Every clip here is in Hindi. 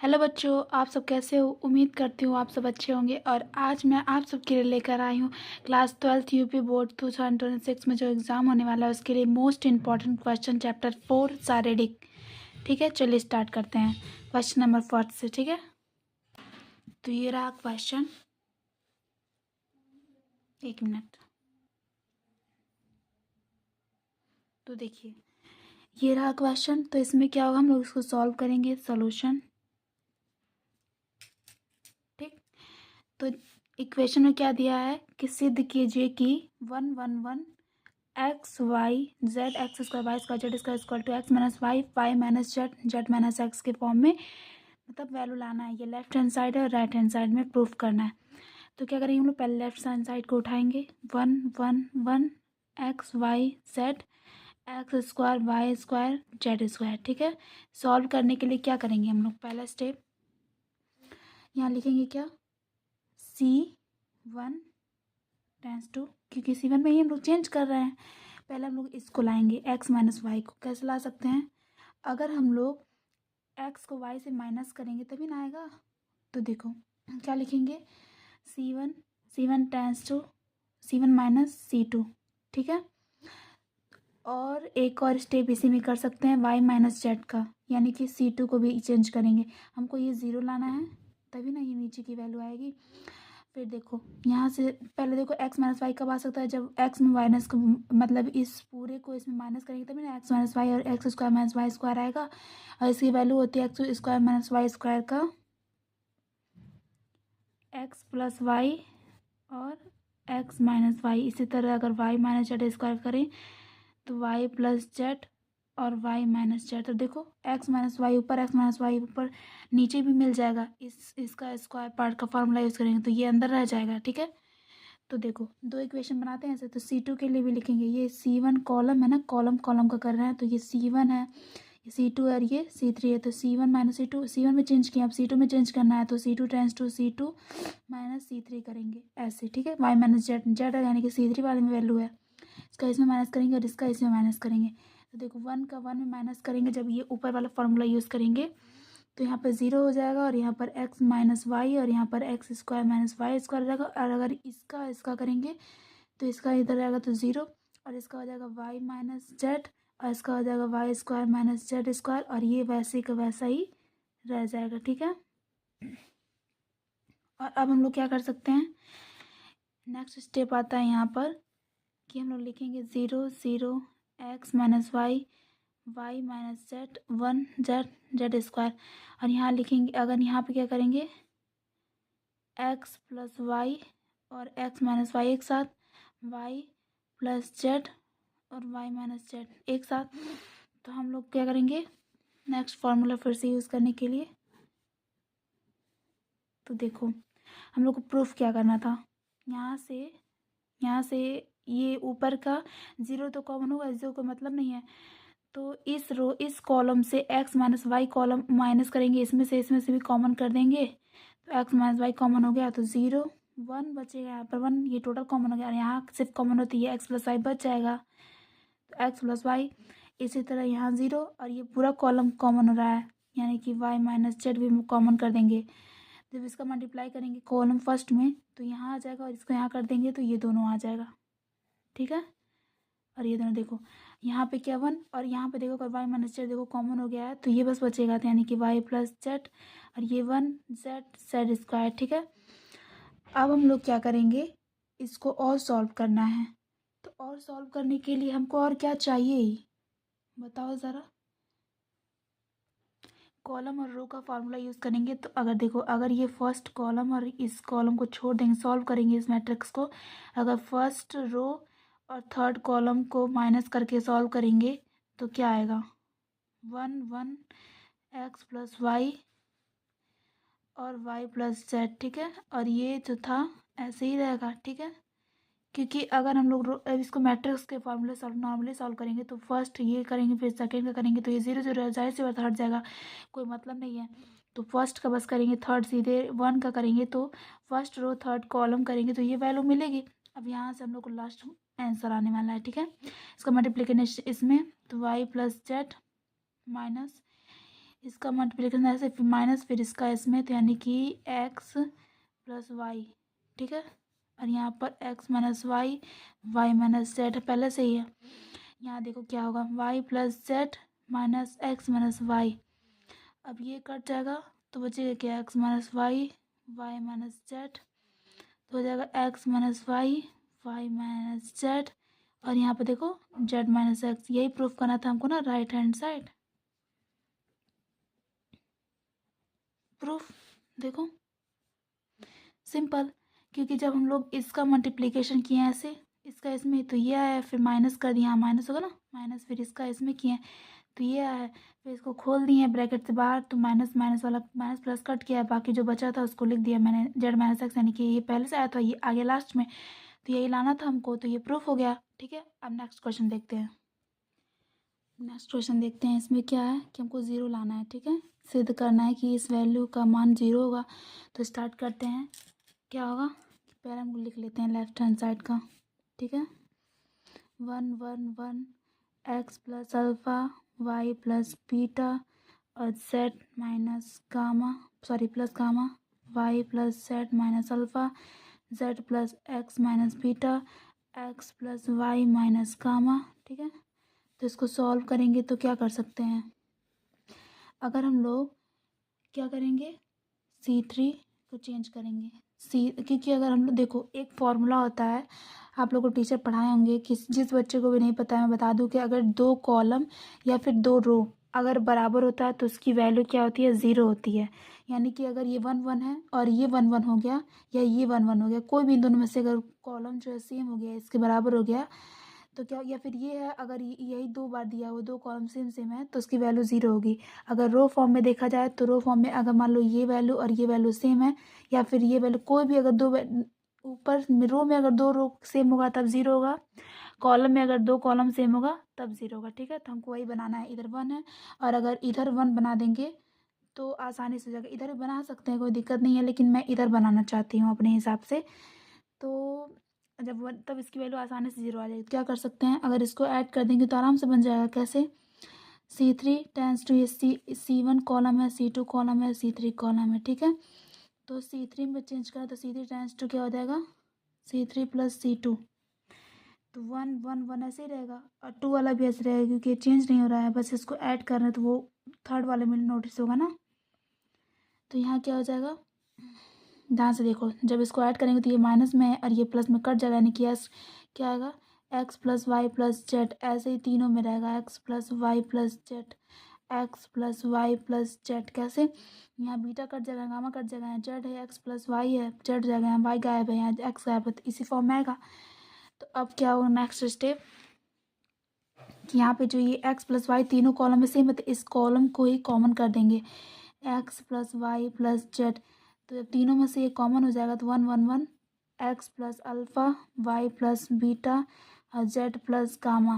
हेलो बच्चों, आप सब कैसे हो? उम्मीद करती हूँ आप सब अच्छे होंगे। और आज मैं आप सबके लिए लेकर आई हूँ क्लास 12th यूपी बोर्ड 2026 में जो एग्ज़ाम होने वाला है उसके लिए मोस्ट इम्पॉर्टेंट क्वेश्चन चैप्टर 4 शारीरिक। ठीक है, चलिए स्टार्ट करते हैं क्वेश्चन नंबर 4 से। ठीक है, तो ये रहा क्वेश्चन। एक मिनट। तो देखिए, ये रहा क्वेश्चन। तो इसमें क्या होगा, हम लोग इसको सॉल्व करेंगे। सोल्यूशन। ठीक, तो इक्वेशन में क्या दिया है कि सिद्ध कीजिए कि 1 1 1 x y z x square y square z square equal to x minus y y minus z z minus x के फॉर्म में मतलब वैल्यू लाना है। ये लेफ्ट हैंड साइड है और राइट हैंड साइड में प्रूफ करना है। तो क्या करेंगे हम लोग, पहले लेफ्ट हैंड साइड को उठाएंगे। 1 1 1 x y z x square y square z square. ठीक है, सॉल्व करने के लिए क्या करेंगे हम लोग, पहला स्टेप यहाँ लिखेंगे क्या, C1 टेंस टू, क्योंकि C1 में ही हम लोग चेंज कर रहे हैं। पहले हम लोग इसको लाएंगे एक्स माइनस वाई को। कैसे ला सकते हैं, अगर हम लोग एक्स को वाई से माइनस करेंगे तभी ना आएगा। तो देखो क्या लिखेंगे, C1 tense to C1 minus C2। ठीक है, और एक और स्टेप इसी में कर सकते हैं वाई माइनस जेड का, यानी कि C2 को भी चेंज करेंगे। हमको ये ज़ीरो लाना है तभी ना ये नीचे की वैल्यू आएगी। फिर देखो यहाँ से पहले देखो एक्स माइनस वाई कब आ सकता है, जब एक्स में माइनस को मतलब इस पूरे को इसमें माइनस करेंगे तभी ना एक्स माइनस वाई और x square minus y square आएगा। और इसकी वैल्यू होती है x square minus y square का एक्स प्लस वाई और एक्स माइनस वाई। इसी तरह अगर वाई माइनस जेड स्क्वायर करें तो वाई प्लस जेड और वाई माइनस जेड। तो देखो एक्स माइनस वाई ऊपर एक्स माइनस वाई ऊपर नीचे भी मिल जाएगा। इसका स्क्वायर पार्ट का फार्मूला यूज़ करेंगे तो ये अंदर रह जाएगा। ठीक है, तो देखो दो इक्वेशन बनाते हैं ऐसे। तो C2 के लिए भी लिखेंगे, ये C1 कॉलम है ना, कॉलम कॉलम का कर रहे हैं। तो ये C1 है, ये C2 है और ये C3 है। तो C1 माइनस C2 C1 में चेंज किया, अब C2 में चेंज करना है तो C2 tense to C2 minus C3 करेंगे ऐसे। ठीक है, वाई माइनस जेड जेड है यानी कि C3 वाले में वैल्यू है, इसका इसमें माइनस करेंगे और इसका इसमें माइनस करेंगे। तो देखो 1 का 1 में माइनस करेंगे जब ये ऊपर वाला फॉर्मूला यूज़ करेंगे तो यहाँ पर ज़ीरो हो जाएगा और यहाँ पर एक्स माइनस वाई और यहाँ पर x square minus y square हो जाएगा। और अगर इसका इसका करेंगे तो इसका इधर रहेगा तो ज़ीरो और इसका हो जाएगा वाई माइनस जेड और इसका हो जाएगा y square minus z square और ये वैसे का वैसा ही रह जाएगा। ठीक है, और अब हम लोग क्या कर सकते हैं, नेक्स्ट स्टेप आता है यहाँ पर कि हम लोग लिखेंगे 0 0 x minus y y minus z 1 z z square. और यहाँ लिखेंगे, अगर यहाँ पे क्या करेंगे एक्स प्लस वाई और एक्स माइनस वाई एक साथ, वाई प्लस जेड और वाई माइनस जेड एक साथ। तो हम लोग क्या करेंगे, नेक्स्ट फार्मूला फिर से यूज़ करने के लिए। तो देखो हम लोग को प्रूफ क्या करना था, यहाँ से ये ऊपर का ज़ीरो तो कॉमन होगा, ज़ीरो का मतलब नहीं है। तो इस कॉलम से x minus y column minus करेंगे, इसमें से भी कॉमन कर देंगे। तो एक्स माइनस वाई कॉमन हो गया तो 0 1 बचेगा, यहाँ पर 1 ये टोटल कॉमन हो गया और यहाँ सिर्फ कॉमन होती है एक्स प्लस वाई बच जाएगा। तो एक्स प्लस वाई, इसी तरह यहाँ 0 और ये पूरा कॉलम कॉमन हो रहा है यानी कि वाई माइनस जेड भी कॉमन कर देंगे। जब इसका मल्टीप्लाई करेंगे कॉलम फर्स्ट में तो यहाँ आ जाएगा और इसको यहाँ कर देंगे तो ये दोनों आ जाएगा। ठीक है, और ये दोनों देखो यहाँ पे क्या 1 और यहाँ पे देखो अगर वाई माइनस जेड देखो कॉमन हो गया है तो ये बस बचेगा, तो यानी कि वाई प्लस जेड और ये 1 जेड जेड स्क्वायर। ठीक है, अब हम लोग क्या करेंगे, इसको और सॉल्व करना है। तो और सॉल्व करने के लिए हमको और क्या चाहिए ही बताओ ज़रा। कॉलम और रो का फार्मूला यूज़ करेंगे। तो अगर देखो अगर ये फर्स्ट कॉलम और इस कॉलम को छोड़ देंगे, सॉल्व करेंगे इस मैट्रिक्स को, अगर फर्स्ट रो और थर्ड कॉलम को माइनस करके सॉल्व करेंगे तो क्या आएगा, 1 1 एक्स प्लस वाई और वाई प्लस जेड। ठीक है, और ये जो था ऐसे ही रहेगा। ठीक है, क्योंकि अगर हम लोग इसको मैट्रिक्स के फॉर्मूले नॉर्मली सॉल्व करेंगे तो फर्स्ट ये करेंगे फिर सेकंड का करेंगे तो ये 0 0 जाहिर सी बात हट जाएगा, कोई मतलब नहीं है। तो फर्स्ट का बस करेंगे, थर्ड सीधे 1 का करेंगे तो फर्स्ट रो थर्ड कॉलम करेंगे तो ये वैल्यू मिलेगी। अब यहाँ से हम लोग को लास्ट आंसर आने वाला है। ठीक है, इसका मल्टीप्लिकेशन इसमें तो वाई प्लस जेड माइनस इसका मल्टीप्लिकेशन ऐसे फिर माइनस फिर इसका इसमें, तो यानी कि एक्स प्लस वाई, ठीक है। और यहाँ पर x minus y, y minus z पहले से ही है। यहाँ देखो क्या होगा, y plus Z minus x minus y. अब ये कट जाएगा तो बचेगा क्या, x minus y, y minus z, तो हो जाएगा x minus y, y minus z. और यहाँ पे देखो जेड माइनस एक्स, यही प्रूफ करना था हमको ना, राइट हैंड साइड। प्रूफ देखो सिंपल, क्योंकि जब हम लोग इसका मल्टीप्लिकेशन किए हैं ऐसे, इसका इसमें, तो ये आया, फिर माइनस कर दिया, माइनस होगा ना, माइनस फिर इसका इसमें किए हैं तो ये आया है, फिर इसको खोल दिए ब्रैकेट से बाहर, तो माइनस माइनस वाला माइनस प्लस कट किया, बाकी जो बचा था उसको लिख दिया मैंने जेड माइनस एक्स, यानी कि ये पहले से आया था, ये आगे लास्ट में, तो यही लाना था हमको, तो ये प्रूफ हो गया, ठीक है। अब नेक्स्ट क्वेश्चन देखते हैं। नेक्स्ट क्वेश्चन देखते हैं, इसमें क्या है कि हमको ज़ीरो लाना है, ठीक है, सिद्ध करना है कि इस वैल्यू का मान ज़ीरो होगा। तो स्टार्ट करते हैं, क्या होगा, पहले हम लिख लेते हैं लेफ्ट हैंड साइड का, ठीक है। 1 1 1 x plus alpha, Y plus beta, और Z minus gamma, sorry plus gamma, Y plus Z minus alpha, Z plus X minus beta, X plus Y minus gamma, ठीक है। तो इसको सॉल्व करेंगे तो क्या कर सकते हैं, अगर हम लोग क्या करेंगे, C3 को चेंज करेंगे, क्योंकि अगर हम लोग देखो एक फॉर्मूला होता है, आप लोग को टीचर पढ़ाए होंगे, कि जिस बच्चे को भी नहीं पता है मैं बता दूं, कि अगर दो कॉलम या फिर दो रो अगर बराबर होता है तो उसकी वैल्यू क्या होती है, ज़ीरो होती है। यानी कि अगर ये 1 1 है और ये 1 1 हो गया, या ये 1 1 हो गया, कोई भी इन दोनों में से अगर कॉलम जो है सेम हो गया, इसके बराबर हो गया, तो क्या, या फिर ये है, अगर यही दो बार दिया हुआ, दो कॉलम सेम सेम है, तो उसकी वैल्यू ज़ीरो होगी। अगर रो फॉर्म में देखा जाए तो रो फॉर्म में अगर मान लो ये वैल्यू और ये वैल्यू सेम है, या फिर ये वैल्यू कोई भी अगर दो ऊपर रो में अगर दो रो सेम होगा तब ज़ीरो होगा, कॉलम में अगर दो कॉलम सेम होगा तब ज़ीरो होगा, ठीक है। तो हमको वही बनाना है, इधर 1 है, और अगर इधर 1 बना देंगे तो आसानी से हो जाएगा। इधर भी बना सकते हैं, कोई दिक्कत नहीं है, लेकिन मैं इधर बनाना चाहती हूँ अपने हिसाब से। तो जब तब इसकी वैल्यू आसानी से ज़ीरो आ जाएगी। क्या कर सकते हैं, अगर इसको ऐड कर देंगे तो आराम से बन जाएगा। कैसे, C3 टेंस टू, ये C1 कॉलम है, C2 कॉलम है, C3 कॉलम है, ठीक है। तो C3 में चेंज करें तो C3 टेंस टू क्या हो जाएगा, C3 प्लस C2, तो 1 1 1 ऐसे ही रहेगा, और 2 वाला भी ऐसे रहेगा, क्योंकि चेंज नहीं हो रहा है, बस इसको ऐड कर रहे हैं, तो वो थर्ड वाले में नोटिस होगा ना। तो यहाँ क्या हो जाएगा, ध्यान से देखो, जब इसको ऐड करेंगे तो ये माइनस में है और ये प्लस में कट जाएगा, यानी कि एस क्या आएगा, x plus y plus z, ऐसे ही तीनों में रहेगा, x plus y plus z, x plus y plus z. कैसे, यहाँ बीटा कट जाएगा, गामा कट जाएगा, यहाँ जेड है, एक्स प्लस वाई है, जेड जाएगा, यहाँ वाई गायब है, यहाँ एक्स गायब है, तो इसी फॉर्म में आएगा। तो अब क्या होगा नेक्स्ट स्टेप, कि यहाँ पे जो ये एक्स प्लस वाई तीनों कॉलम में सेम है, तो इस कॉलम को ही कॉमन कर देंगे, x plus y plus z. तो जब तीनों में से ये कॉमन हो जाएगा तो 1 1 1 x plus alpha, Y plus beta, और जेड प्लस गामा।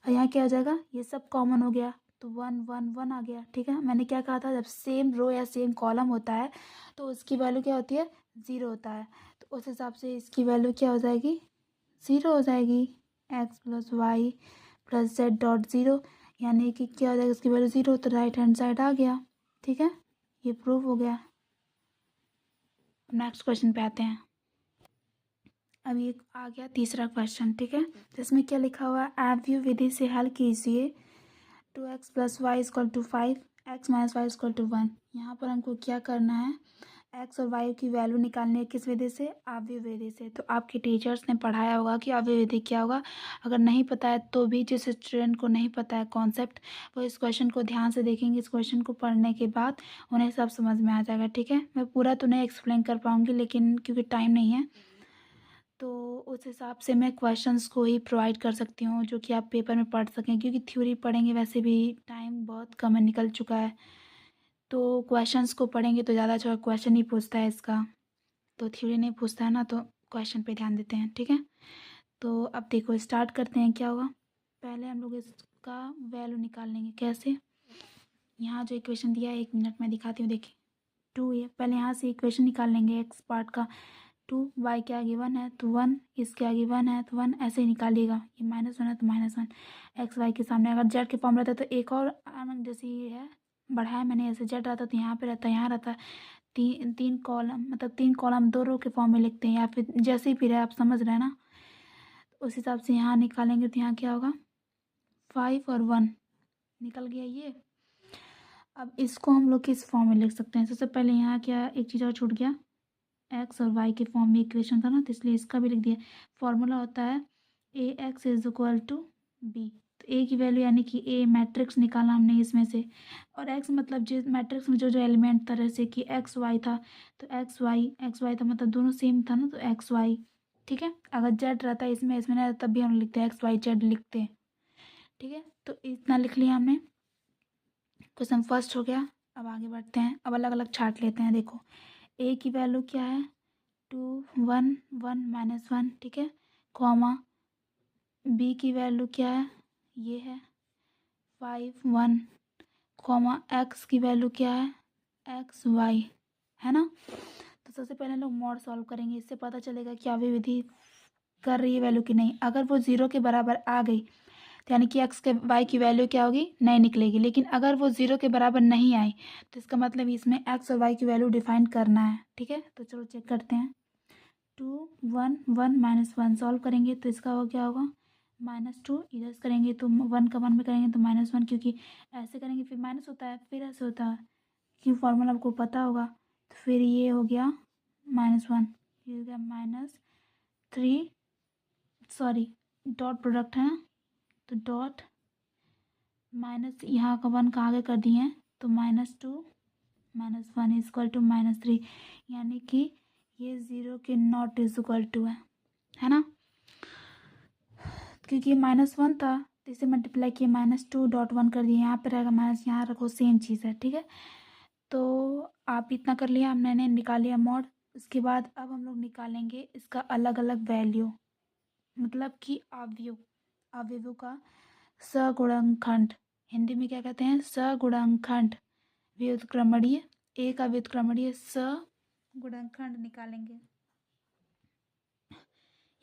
और यहाँ क्या हो जाएगा, ये सब कॉमन हो गया, तो 1 1 1 आ गया, ठीक है। मैंने क्या कहा था, जब सेम रो या सेम कॉलम होता है तो उसकी वैल्यू क्या होती है, ज़ीरो होता है। तो उस हिसाब से इसकी वैल्यू क्या हो जाएगी, ज़ीरो हो जाएगी, x plus y plus z dot zero, यानी कि क्या हो जाएगा, इसकी वैल्यू ज़ीरो, तो राइट हैंड साइड आ गया, ठीक है, ये प्रूफ हो गया। नेक्स्ट क्वेश्चन पे आते हैं। अब ये आ गया तीसरा क्वेश्चन, ठीक है, जिसमें क्या लिखा हुआ है, एवयू विधि से हल कीजिए 2x plus y equal to 5, x minus y equal to 1। यहाँ पर हमको क्या करना है, एक्स और वाई की वैल्यू निकालनी है, किस विधि से, आव्यूह विधि से। तो आपके टीचर्स ने पढ़ाया होगा कि आव्यूह विधि क्या होगा। अगर नहीं पता है तो भी, जिस स्टूडेंट को नहीं पता है कॉन्सेप्ट, वो इस क्वेश्चन को ध्यान से देखेंगे, इस क्वेश्चन को पढ़ने के बाद उन्हें सब समझ में आ जाएगा, ठीक है। मैं पूरा तो नहीं एक्सप्लेन कर पाऊँगी, लेकिन क्योंकि टाइम नहीं है तो उस हिसाब से मैं क्वेश्चंस को ही प्रोवाइड कर सकती हूँ, जो कि आप पेपर में पढ़ सकें, क्योंकि थ्योरी पढ़ेंगे वैसे भी टाइम बहुत कम है, निकल चुका है। तो क्वेश्चंस को पढ़ेंगे तो ज़्यादा अच्छा क्वेश्चन ही पूछता है इसका, तो थ्योरी नहीं पूछता है ना, तो क्वेश्चन पे ध्यान देते हैं, ठीक है। तो अब देखो स्टार्ट करते हैं, क्या होगा, पहले हम लोग इसका वैल्यू निकाल लेंगे। कैसे, यहाँ जो इक्वेशन दिया है, 1 मिनट में दिखाती हूँ, देखिए 2, ये पहले यहाँ से इक्वेशन निकाल लेंगे, एक्स पार्ट का 2, वाई के आगे 1 है तो 1, इसके आगे 1 है तो 1, ऐसे ही निकालिएगा। ये -1 है तो -1, एक्स वाई के सामने अगर जेड के फॉर्म रहता है तो एक और जैसे ये है बढ़ाया मैंने, ऐसे जेड रहता तो यहाँ पे रहता, यहाँ रहता। तीन कॉलम, मतलब 3 कॉलम 2 रो के फॉर्म में लिखते हैं, या फिर जैसे भी रहे, आप समझ रहे हैं ना। उस हिसाब से यहाँ निकालेंगे तो यहाँ क्या होगा, 5 और 1 निकल गया ये। अब इसको हम लोग किस फॉर्म में लिख सकते हैं? सबसे पहले यहाँ क्या एक चीज़ और छूट गया, एक्स और वाई के फॉर्म में इक्वेशन था ना, तो इसलिए इसका भी लिख दिया। फॉर्मूला होता है A X is equal to B. तो ए की वैल्यू यानी कि ए मैट्रिक्स निकाला हमने इसमें से, और एक्स मतलब जिस मैट्रिक्स में जो जो एलिमेंट था, जैसे कि एक्स वाई था तो एक्स वाई था, मतलब दोनों सेम था ना, तो एक्स वाई। ठीक है, अगर जेड रहता है इसमें इसमें नहीं रहता, तब भी हम लिखते हैं एक्स वाई जेड लिखते हैं। ठीक है, तो इतना लिख लिया हमने, क्वेश्चन फर्स्ट हो गया। अब आगे बढ़ते हैं, अब अलग अलग छाट लेते हैं। देखो ए की वैल्यू क्या है, 2 1 1 -1, ठीक है, कॉमा बी की वैल्यू क्या है, ये है 5 1, कॉमा एक्स की वैल्यू क्या है, एक्स वाई, है ना। तो सबसे पहले लोग मॉड सॉल्व करेंगे, इससे पता चलेगा कि अभी विधि कर रही है वैल्यू की नहीं। अगर वो 0 के बराबर आ गई तो यानी कि एक्स के वाई की वैल्यू क्या होगी, नहीं निकलेगी। लेकिन अगर वो 0 के बराबर नहीं आई तो इसका मतलब इसमें एक्स और वाई की वैल्यू डिफाइन करना है। ठीक है, तो चलो चेक करते हैं। 2 1 1 -1 सॉल्व करेंगे तो इसका वो क्या होगा, -2। इधर से करेंगे तो 1 का 1 में करेंगे तो -1, क्योंकि ऐसे करेंगे फिर माइनस होता है, फिर ऐसे होता है, क्यों फॉर्मूला आपको पता होगा। तो फिर ये हो गया -1, ये हो गया -3, सॉरी डॉट प्रोडक्ट है ना, तो डॉट माइनस यहाँ का 1 का आगे कर दिए हैं, तो -2 -1 इक्वल टू -3, यानी कि ये 0 के नॉट इज इक्वल टू है ना, क्योंकि -1 था तो इसे मल्टीप्लाई किए -2.1 कर दिए, यहाँ पे रहेगा माइनस, यहाँ रखो, सेम चीज़ है। ठीक है, तो आप इतना कर लिया, हमने निकाल लिया मॉड। उसके बाद अब हम लोग निकालेंगे इसका अलग अलग वैल्यू, मतलब कि अवयवों का सगुणनखंड। हिंदी में क्या कहते हैं, सगुणनखंड। व्युत्क्रमणीय, ए का व्युत्क्रमणीय सगुणनखंड निकालेंगे,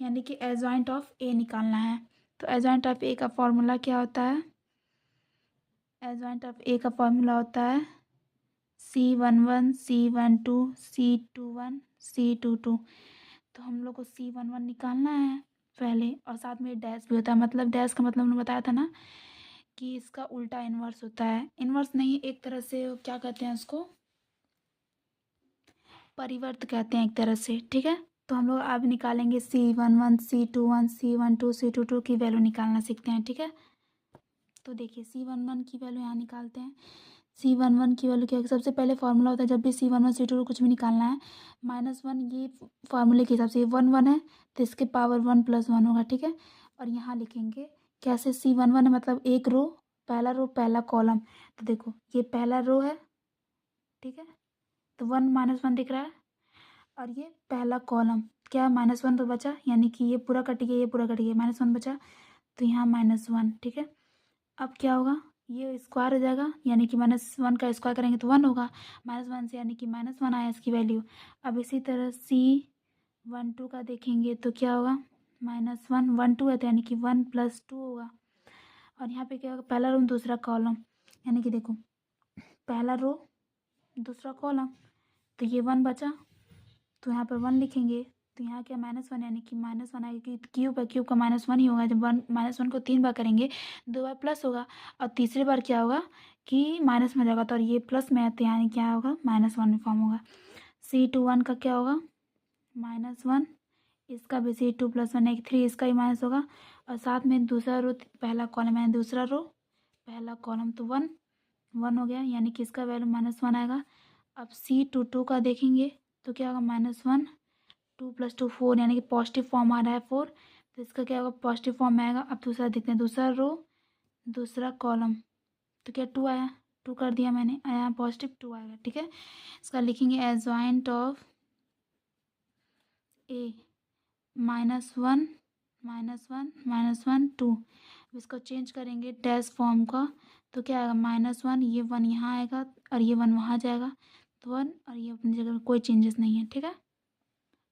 यानी कि एडजॉइंट ऑफ ए निकालना है। तो एडजॉइंट ऑफ ए का फॉर्मूला क्या होता है, एडजॉइंट ऑफ ए का फॉर्मूला होता है C11 C12 C21 C22। तो हम लोग को C11 निकालना है पहले, और साथ में डैश भी होता है। मतलब डैश का मतलब हमने बताया था ना कि इसका उल्टा इन्वर्स होता है, इन्वर्स नहीं, एक तरह से क्या कहते हैं उसको, परिवर्त कहते हैं एक तरह से। ठीक है, तो हम लोग अब निकालेंगे C11 C21 C12 C22 की वैल्यू निकालना सीखते हैं। ठीक है, तो देखिए C11 की वैल्यू यहाँ निकालते हैं। C11 की वैल्यू क्या है, सबसे पहले फॉर्मूला होता है जब भी C11 C22 कुछ भी निकालना है, -1, ये फार्मूले के हिसाब से 1 है तो इसके पावर 1 + 1 होगा। ठीक है, और यहाँ लिखेंगे कैसे, C11 है मतलब एक रो पहला कॉलम, तो देखो ये पहला रो है। ठीक है, तो 1 -1 दिख रहा है, और ये पहला कॉलम क्या, -1 तो बचा, यानी कि ये पूरा कट गया, ये पूरा कट गया, -1 बचा, तो यहाँ -1। ठीक है, अब क्या होगा, ये स्क्वायर हो जाएगा, यानी कि -1 का स्क्वायर करेंगे तो 1 होगा, -1 से यानी कि -1 आया इसकी वैल्यू। अब इसी तरह C12 का देखेंगे तो क्या होगा, -1 1 2 है तो यानी कि 1 + 2 होगा, और यहाँ पे क्या होगा, पहला रो दूसरा कॉलम, यानी कि देखो पहला रो दूसरा कॉलम, तो ये 1 बचा, तो यहाँ पर 1 लिखेंगे, तो यहाँ क्या -1 यानी कि -1 आएगा, कि क्यूब है, क्यूब का -1 ही होगा। जब 1 -1 को 3 बार करेंगे 2 बार प्लस होगा, और तीसरी बार क्या होगा कि माइनस में जाएगा, तो और ये प्लस में है तो यानी क्या होगा, -1 में फॉर्म होगा। C21 का क्या होगा, -1, इसका भी C2 + 1 एक 3, इसका ही माइनस होगा, और साथ में दूसरा रो पहला कॉलम है, दूसरा रो पहला कॉलम, तो 1 हो गया, यानी कि इसका वैल्यू -1 आएगा। अब C22 का देखेंगे तो क्या होगा, -1 2 + 2 4, यानी कि पॉजिटिव फॉर्म आ रहा है 4, तो इसका क्या होगा, पॉजिटिव फॉर्म में आएगा। अब दूसरा देखते हैं, दूसरा रो दूसरा कॉलम, तो क्या 2 आया, 2 कर दिया मैंने, यहाँ पॉजिटिव 2 आएगा। ठीक है, इसका लिखेंगे एडजॉइंट ऑफ ए -1 -1 2। इसको चेंज करेंगे डैश फॉर्म का, तो क्या आएगा, -1, ये 1 यहाँ आएगा और ये 1 वहाँ जाएगा, तो 1, और ये अपनी जगह कोई चेंजेस नहीं है। ठीक है,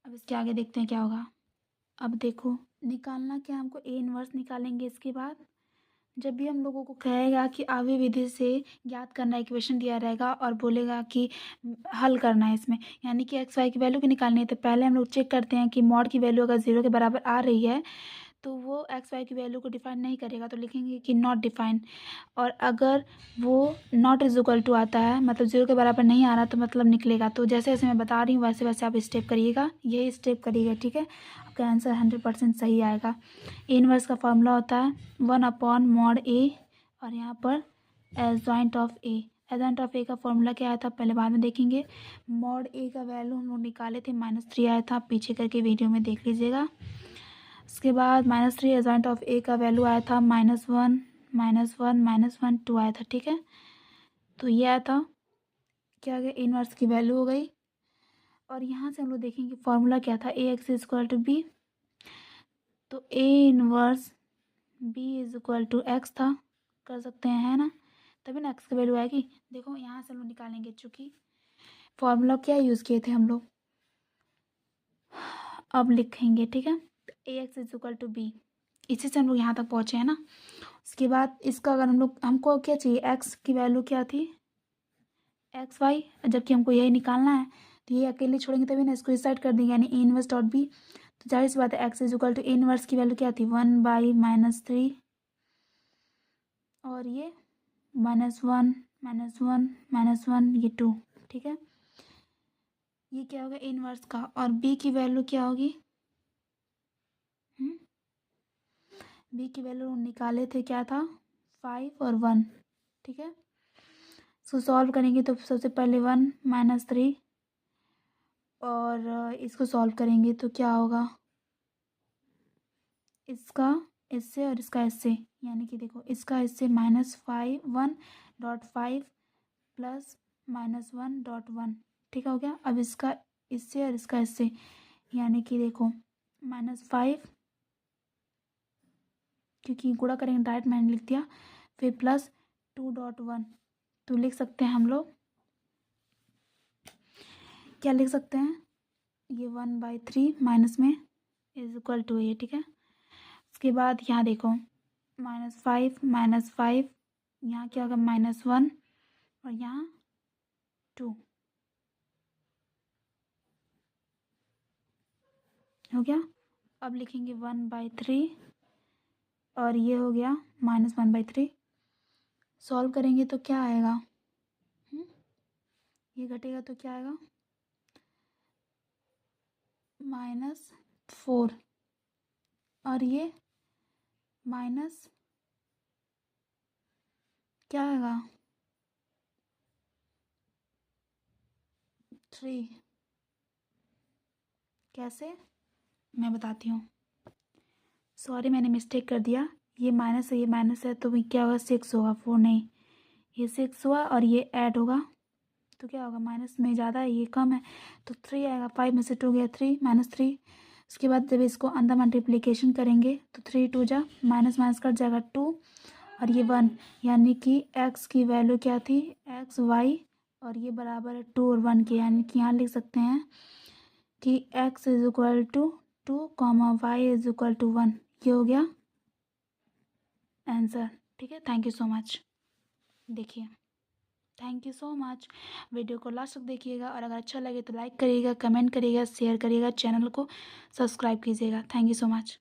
अब इसके आगे देखते हैं क्या होगा। अब देखो निकालना क्या, हमको ए इन्वर्स निकालेंगे, इसके बाद जब भी हम लोगों को कहेगा कि आवी विधि से ज्ञात करना इक्वेशन दिया रहेगा और बोलेगा कि हल करना है इसमें, यानी कि एक्स वाई की वैल्यू की निकालनी है, तो पहले हम लोग चेक करते हैं कि मॉड की वैल्यू अगर 0 के बराबर आ रही है तो वो एक्स वाई की वैल्यू को डिफाइन नहीं करेगा, तो लिखेंगे कि नॉट डिफाइन। और अगर वो नॉट इज इक्वल टू आता है, मतलब 0 के बराबर नहीं आ रहा, तो मतलब निकलेगा। तो जैसे जैसे मैं बता रही हूँ वैसे वैसे आप स्टेप करिएगा, यही स्टेप करिएगा, ठीक है। आपका आंसर 100% सही आएगा। इनवर्स का फॉर्मूला होता है 1/mod A, और यहाँ पर adjoint of A. Adjoint of A का फॉर्मूला क्या आया था पहले बाद में देखेंगे। मॉड ए का वैल्यू हम लोग निकाले थे -3 आया था, पीछे करके वीडियो में देख लीजिएगा। उसके बाद -3 एडजॉइंट ऑफ ए का वैल्यू आया था -1 -1 2 आया था, ठीक है। तो ये आया था, क्या आ गया, इनवर्स की वैल्यू हो गई। और यहाँ से हम लोग देखेंगे फॉर्मूला क्या था, A X is equal to B, तो A inverse B is equal to X था, कर सकते हैं, है ना, तभी ना एक्स की वैल्यू आएगी। देखो यहाँ से हम लोग निकालेंगे, चूँकि फॉर्मूला क्या यूज़ किए थे हम लोग, अब लिखेंगे, ठीक है। A X is equal to B, इसी से हम लोग यहाँ तक पहुँचे हैं ना। उसके बाद इसका अगर हम लोग, हमको क्या चाहिए, एक्स की वैल्यू क्या थी, एक्स वाई, जबकि हमको यही निकालना है, तो ये अकेले छोड़ेंगे तभी ना, इसको इस साइड कर देंगे, यानी ए इनवर्स डॉट बी। तो जाहिर सी बात है x is equal to A inverse की वैल्यू क्या थी, 1/-3, और ये -1 -1 ये 2, ठीक है। ये क्या होगा इनवर्स का, और बी की वैल्यू क्या होगी, बी की वैल्यू निकाले थे, क्या था, 5 और 1, ठीक है। इसको सॉल्व करेंगे तो सबसे पहले 1 -3, और इसको सॉल्व करेंगे तो क्या होगा, इसका इससे और इसका इससे, यानी कि देखो इसका इससे -1/5 प्लस -1/1, ठीक हो गया। अब इसका इससे और इसका इससे, यानी कि देखो -5, क्योंकि गुणा करेंगे डायरेक्ट मैंने लिख दिया, फिर +2/1, तो लिख सकते हैं हम लोग, क्या लिख सकते हैं, ये 1/3 माइनस में इज इक्वल टू ये, ठीक है। उसके बाद यहाँ देखो -5 -5, यहाँ क्या होगा -1, और यहाँ 2 हो गया। अब लिखेंगे 1/3, और ये हो गया -1/3। सॉल्व करेंगे तो क्या आएगा, ये घटेगा तो क्या आएगा, -4, और ये माइनस क्या आएगा, 3। कैसे, मैं बताती हूँ, सॉरी मैंने मिस्टेक कर दिया, ये माइनस है, ये माइनस है, तो क्या होगा 6 होगा, 4 नहीं, ये 6 हुआ, और ये ऐड होगा तो क्या होगा, माइनस में ज़्यादा है ये कम है, तो 3 आएगा, 5 में से 2 गया 3, -3। उसके बाद जब इसको अंदर मल्टीप्लिकेशन करेंगे तो 3 2 जा, माइनस माइनस कट जाएगा 2, और ये 1, यानी कि एक्स की वैल्यू क्या थी, एक्स वाई, और ये बराबर है 2 और 1 के, यानी कि यहाँ लिख सकते हैं कि x is equal to 2, y is equal to 1। ये हो गया आंसर, ठीक है। थैंक यू सो मच, देखिए, thank you so much. Video को लास्ट तक देखिएगा, और अगर अच्छा लगे तो लाइक करिएगा, कमेंट करिएगा, शेयर करिएगा, चैनल को सब्सक्राइब कीजिएगा। Thank you so much.